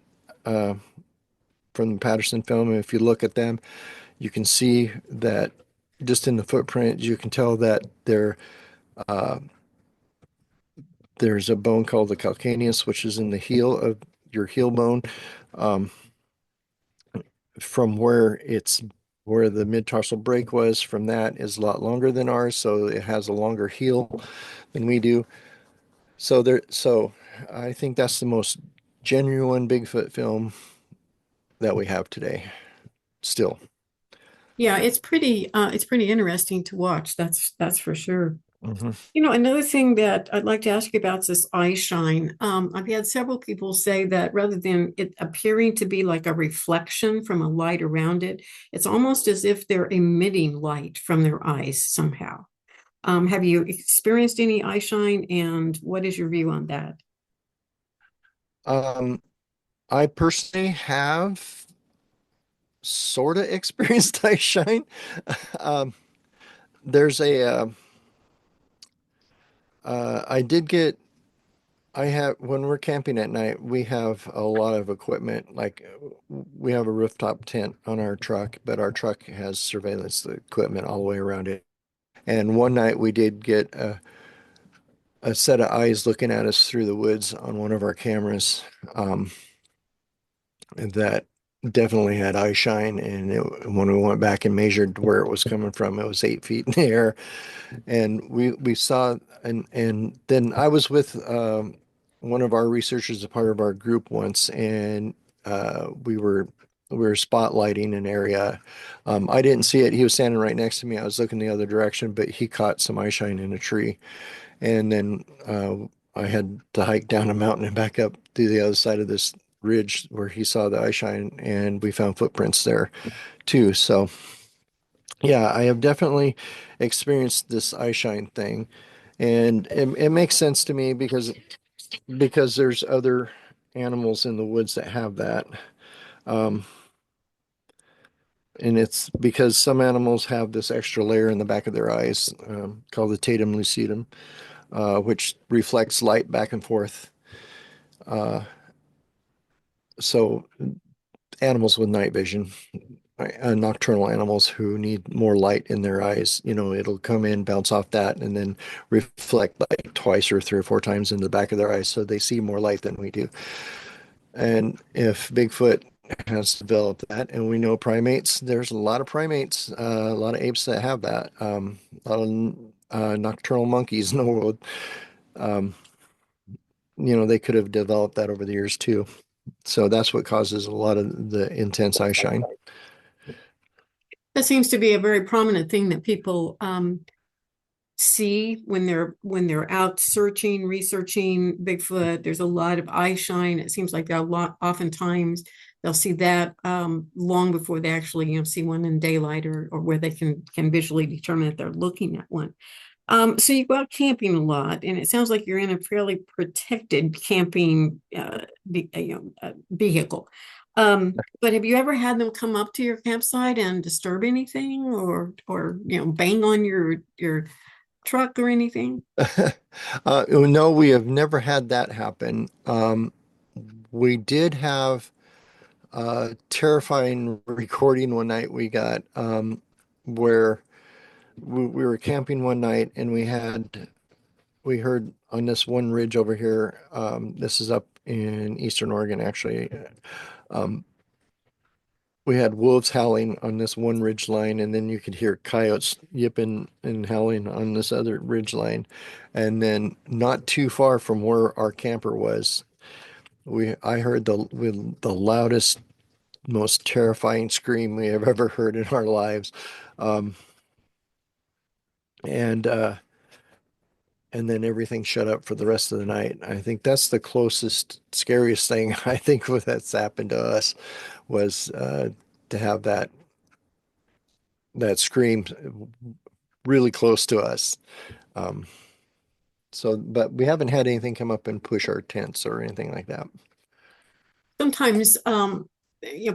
from the Patterson film. And if you look at them, you can see that just in the footprint, you can tell that uh, there's a bone called the calcaneus, which is in the heel of your heel bone. Um, from where the mid-tarsal break was, from that is a lot longer than ours, so it has a longer heel than we do. So I think that's the most genuine Bigfoot film that we have today, still. Yeah, it's pretty interesting to watch. That's for sure. Hmm. You know, another thing that I'd like to ask you about is this eye shine. I've had several people say that rather than it appearing to be like a reflection from a light around it, it's almost as if they're emitting light from their eyes somehow. Have you experienced any eye shine, and what is your view on that? Um, I personally have sort of experienced eye shine. Um, there's I did get I have when we're camping at night, we have a lot of equipment. Like we have a rooftop tent on our truck, but our truck has surveillance equipment all the way around it. And one night we did get a set of eyes looking at us through the woods on one of our cameras, that definitely had eye shine. And when we went back and measured where it was coming from, it was 8 feet in the air. And we saw, and then I was with one of our researchers, a part of our group once, and we were spotlighting an area. I didn't see it. He was standing right next to me. I was looking the other direction, but he caught some eye shine in a tree. And then I had to hike down a mountain and back up to the other side of this ridge where he saw the eye shine, and we found footprints there too. So yeah, I have definitely experienced this eye shine thing, and it makes sense to me because there's other animals in the woods that have that. Um, and it's because some animals have this extra layer in the back of their eyes, called the tatum lucidum, which reflects light back and forth. Uh, so animals with night vision, nocturnal animals who need more light in their eyes, it'll come in, bounce off that, and then reflect like twice or three or four times in the back of their eyes, so they see more light than we do. And if Bigfoot has developed that, and we know primates, there's a lot of primates, a lot of apes that have that, a lot of nocturnal monkeys in the world. Um, they could have developed that over the years too. So that's what causes a lot of the intense eye shine. That seems to be a very prominent thing that people see when they're out searching, researching Bigfoot. There's a lot of eye shine. It seems like they'll oftentimes they'll see that long before they actually see one in daylight or where they can visually determine that they're looking at one. So you go out camping a lot, and it sounds like you're in a fairly protected camping vehicle. But have you ever had them come up to your campsite and disturb anything, or bang on your truck or anything? No, we have never had that happen. We did have a terrifying recording one night we got, where we were camping one night, and we heard on this one ridge over here. This is up in Eastern Oregon, actually. Um, we had wolves howling on this one ridge line, and then you could hear coyotes yipping and howling on this other ridge line. And then not too far from where our camper was, I heard the loudest, most terrifying scream we have ever heard in our lives. Um, and and then everything shut up for the rest of the night. I think that's the closest, scariest thing I think that's happened to us was to have that scream really close to us. Um, but we haven't had anything come up and push our tents or anything like that. Sometimes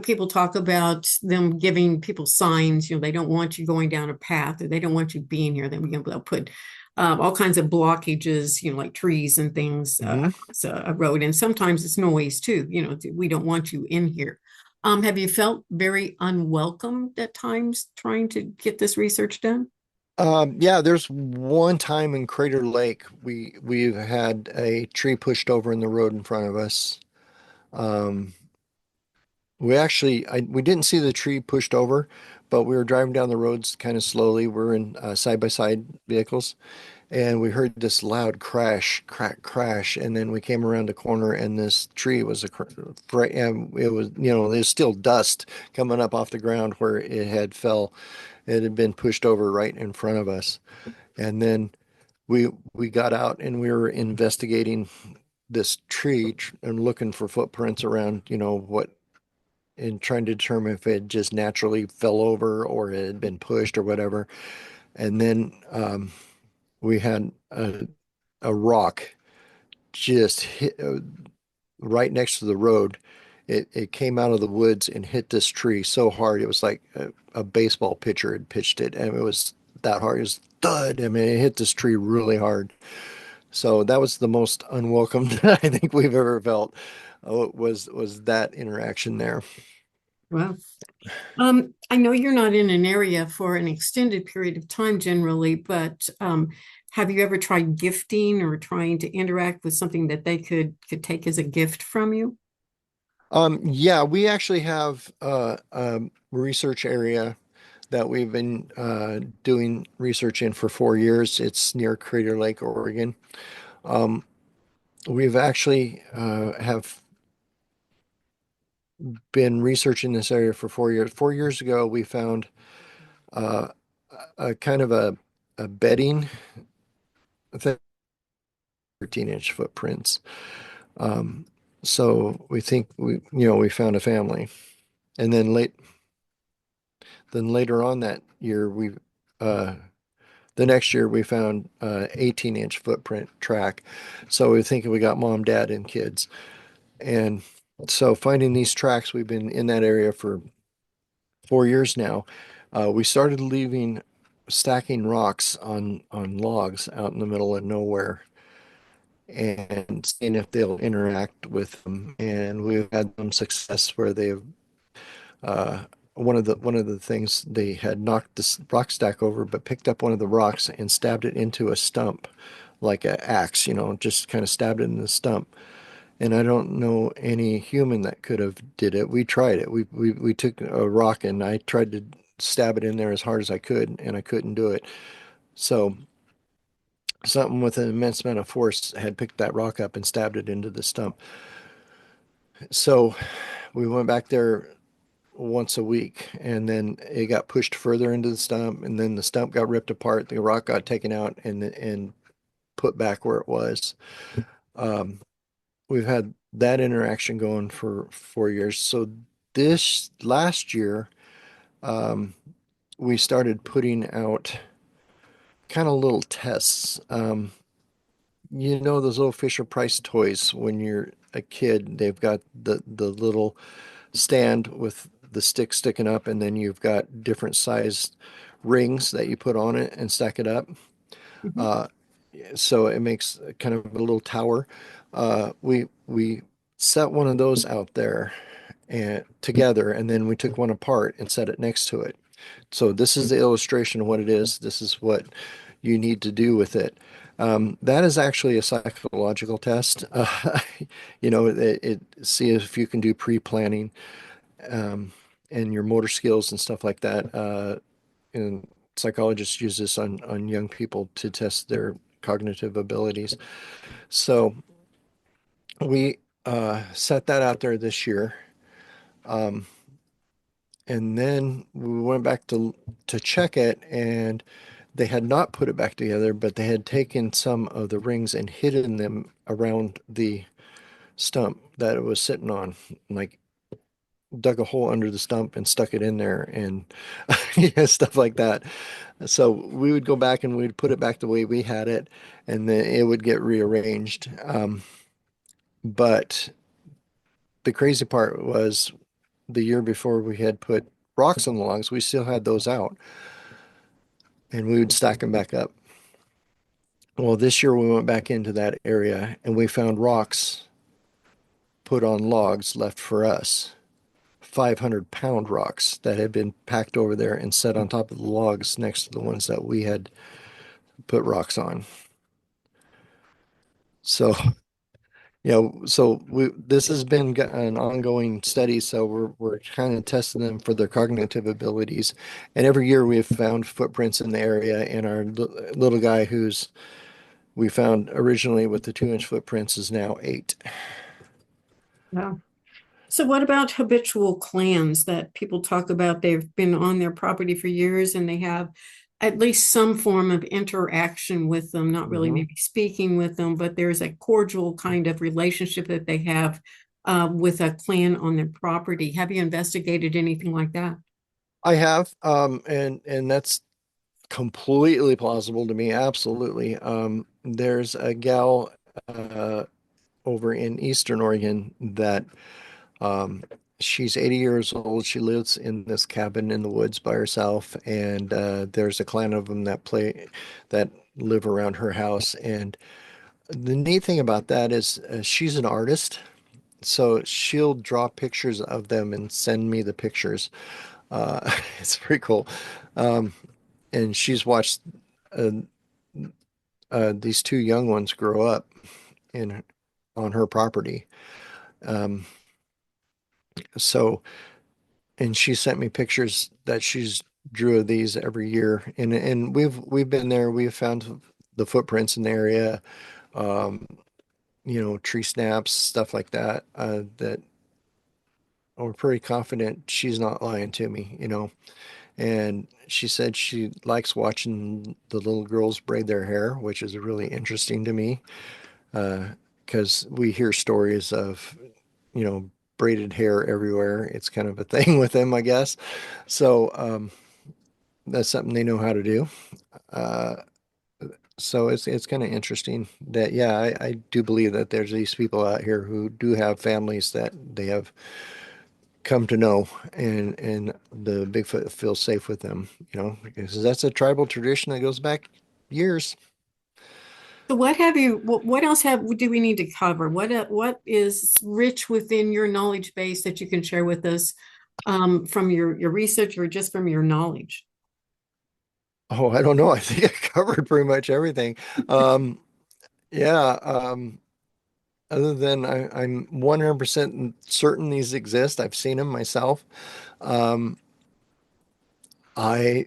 people talk about them giving people signs. They don't want you going down a path, or they don't want you being here. Then they'll put all kinds of blockages, like trees and things, Hmm. across a road. And sometimes it's noise too. We don't want you in here. Have you felt very unwelcomed at times trying to get this research done? Yeah, there's one time in Crater Lake we've had a tree pushed over in the road in front of us. Um, we didn't see the tree pushed over, but we were driving down the roads kind of slowly. We're in side-by-side vehicles, and we heard this loud crash, crack, crash, and then we came around the corner, and this tree was and it was, there's still dust coming up off the ground where it had fell. It had been pushed over right in front of us, and then we got out and we were investigating this tree and looking for footprints around, what and trying to determine if it just naturally fell over or it had been pushed or whatever. And then we had a rock just hit right next to the road. It came out of the woods and hit this tree so hard. It was like a baseball pitcher had pitched it, and it was that hard. It was thud. I mean, it hit this tree really hard. So that was the most unwelcome I think we've ever felt. Oh, was that interaction there. Well, I know you're not in an area for an extended period of time generally, but have you ever tried gifting or trying to interact with something that they could take as a gift from you? Yeah, we actually have a research area that we've been doing research in for 4 years. It's near Crater Lake, Oregon. Um, we've actually have been researching this area for 4 years. 4 years ago, we found uh, a kind of a bedding thing, 13-inch footprints. Um, so we think we found a family, and then later on that year uh, the next year we found 18-inch footprint track. So we think we got mom, dad, and kids. And so finding these tracks, we've been in that area for 4 years now. We started leaving stacking rocks on logs out in the middle of nowhere and seeing if they'll interact with them. And we've had some success where they've uh, one of the things they had knocked this rock stack over, but picked up one of the rocks and stabbed it into a stump like an axe, just kind of stabbed it in the stump. And I don't know any human that could have did it. We tried it. We took a rock and I tried to stab it in there as hard as I could, and I couldn't do it. So something with an immense amount of force had picked that rock up and stabbed it into the stump. So we went back there once a week, and then it got pushed further into the stump, and then the stump got ripped apart, the rock got taken out and put back where it was. Um, we've had that interaction going for 4 years. So this last year, um, we started putting out kind of little tests. Those little Fisher Price toys when you're a kid, they've got the little stand with the stick sticking up, and then you've got different sized rings that you put on it and stack it up. Mhm. Uh, so it makes kind of a little tower. We set one of those out there and together, and then we took one apart and set it next to it. So this is the illustration of what it is. This is what you need to do with it. That is actually a psychological test. It see if you can do pre-planning um, and your motor skills and stuff like that. And psychologists use this on young people to test their cognitive abilities. So we set that out there this year. Um, and then we went back to check it, and they had not put it back together, but they had taken some of the rings and hidden them around the stump that it was sitting on, like dug a hole under the stump and stuck it in there and yeah, stuff like that. So we would go back and we'd put it back the way we had it, and then it would get rearranged. But the crazy part was the year before we had put rocks on the logs, we still had those out and we would stack them back up. Well, this year we went back into that area and we found rocks put on logs left for us. 500-pound rocks that had been packed over there and set on top of the logs next to the ones that we had put rocks on. So, this has been an ongoing study. So we're kind of testing them for their cognitive abilities, and every year we have found footprints in the area. And our little guy, who's we found originally with the 2-inch footprints, is now 8. Wow. So, what about habitual clans that people talk about? They've been on their property for years and they have at least some form of interaction with them, not really Mhm. maybe speaking with them, but there's a cordial kind of relationship that they have with a clan on their property. Have you investigated anything like that? I have, and that's completely plausible to me. Absolutely. There's a gal uh, over in Eastern Oregon that um, she's 80 years old. She lives in this cabin in the woods by herself, and there's a clan of them that live around her house. And the neat thing about that is she's an artist, so she'll draw pictures of them and send me the pictures. It's pretty cool. Um, and she's watched uh, these 2 young ones grow up in on her property. Um, so, and she sent me pictures that she's drew of these every year, and we've been there. We've found the footprints in the area, um, tree snaps, stuff like that. That we're pretty confident she's not lying to me. And she said she likes watching the little girls braid their hair, which is really interesting to me. Because we hear stories of, braided hair everywhere. It's kind of a thing with them, I guess. So that's something they know how to do. Uh, so it's kind of interesting that, yeah, I do believe that there's these people out here who do have families that they have come to know, and the Bigfoot feels safe with them, because that's a tribal tradition that goes back years. So what else do we need to cover? What is rich within your knowledge base that you can share with us from your research or just from your knowledge? Oh, I don't know. I think I covered pretty much everything. Um, yeah. Other than I'm 100% certain these exist. I've seen them myself. Um, I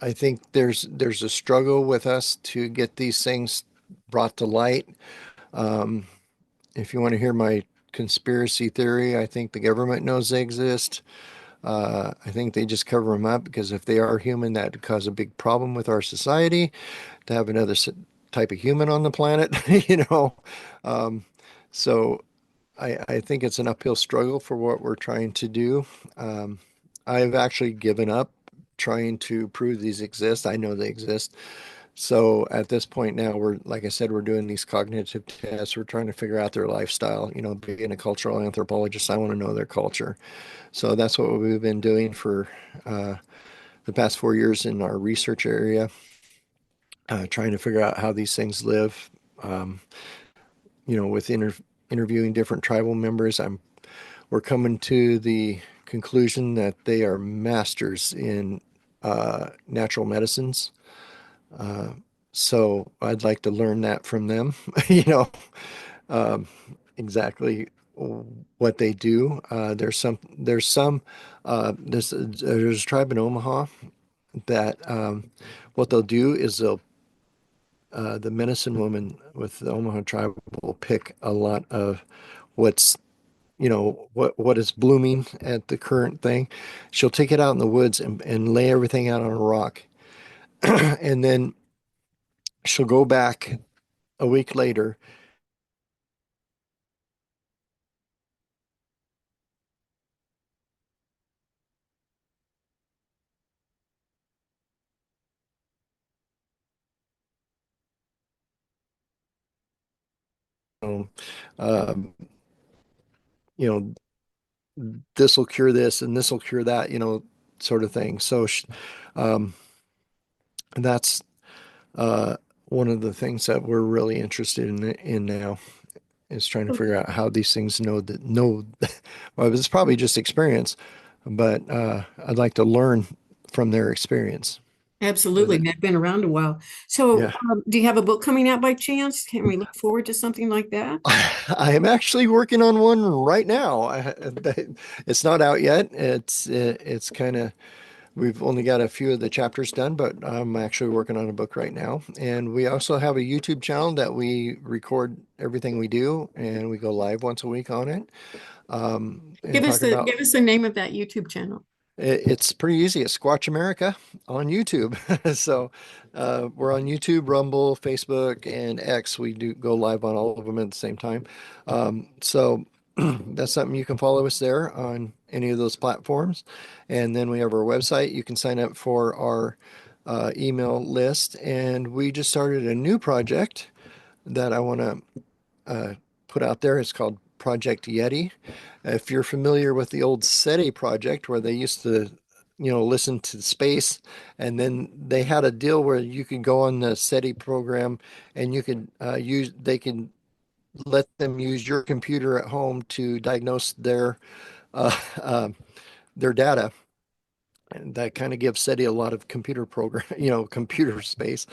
I think there's a struggle with us to get these things brought to light. Um, if you want to hear my conspiracy theory, I think the government knows they exist. I think they just cover them up because if they are human, that would cause a big problem with our society to have another type of human on the planet, you know. Um, so I think it's an uphill struggle for what we're trying to do. Um, I've actually given up trying to prove these exist. I know they exist. So at this point now, like I said, we're doing these cognitive tests. We're trying to figure out their lifestyle. Being a cultural anthropologist, I want to know their culture. So that's what we've been doing for the past 4 years in our research area, trying to figure out how these things live. Um, with interviewing different tribal members, we're coming to the conclusion that they are masters in natural medicines. Uh, so I'd like to learn that from them, you know, um, exactly what they do. There's a tribe in Omaha that what they'll do is the medicine woman with the Omaha tribe will pick a lot of what's what is blooming at the current thing. She'll take it out in the woods and lay everything out on a rock. And then she'll go back a week later, um, um, you know, this will cure this and this will cure that, sort of thing. So um, that's uh, one of the things that we're really interested in now is trying to figure out how these things know. Well, it's probably just experience, but I'd like to learn from their experience. Is Absolutely. it? They've been around a while. So, Yeah. do you have a book coming out by chance? Can we look forward to something like that? I am actually working on one right now. It's not out yet. It's kind of we've only got a few of the chapters done, but I'm actually working on a book right now. And we also have a YouTube channel that we record everything we do, and we go live once a week on it, and talk Give about us the name of that YouTube channel. it's pretty easy. It's Squatch America on YouTube. So we're on YouTube, Rumble, Facebook, and X. We do go live on all of them at the same time. So that's something you can follow us there on any of those platforms. And then we have our website. You can sign up for our email list. And we just started a new project that I want to put out there. It's called Project Yeti. If you're familiar with the old SETI project where they used to, listen to space, and then they had a deal where you could go on the SETI program and you could they could let them use your computer at home to diagnose uh, uh, their data. And that kind of gives SETI a lot of computer program, computer space.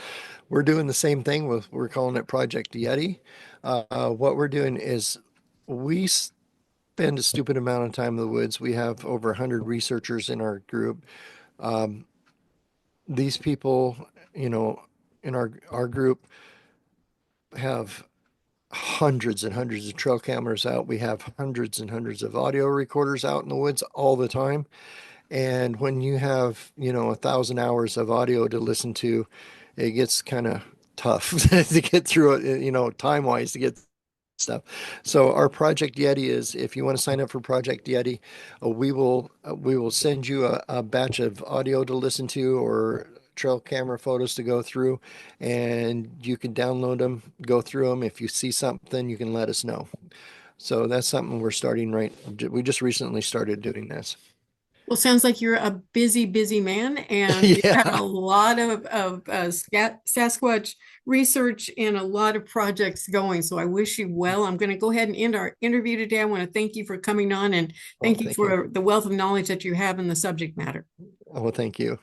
We're doing the same thing we're calling it Project Yeti. What we're doing is we spend a stupid amount of time in the woods. We have over 100 researchers in our group. Um, these people, you know, in our group have hundreds and hundreds of trail cameras out. We have hundreds and hundreds of audio recorders out in the woods all the time. And when you have, 1,000 hours of audio to listen to, it gets kind of tough to get through it, time wise to get stuff. So our Project Yeti is, if you want to sign up for Project Yeti, we will send you a batch of audio to listen to or trail camera photos to go through, and you can download them, go through them. If you see something, you can let us know. So that's something we're starting right. We just recently started doing this. Well, sounds like you're a busy, busy man, and you've got Yeah. a lot of Sasquatch research and a lot of projects going. So I wish you well. I'm going to go ahead and end our interview today. I want to thank you for coming on and Well, thank you thank you. for the wealth of knowledge that you have in the subject matter. Oh, well, thank you.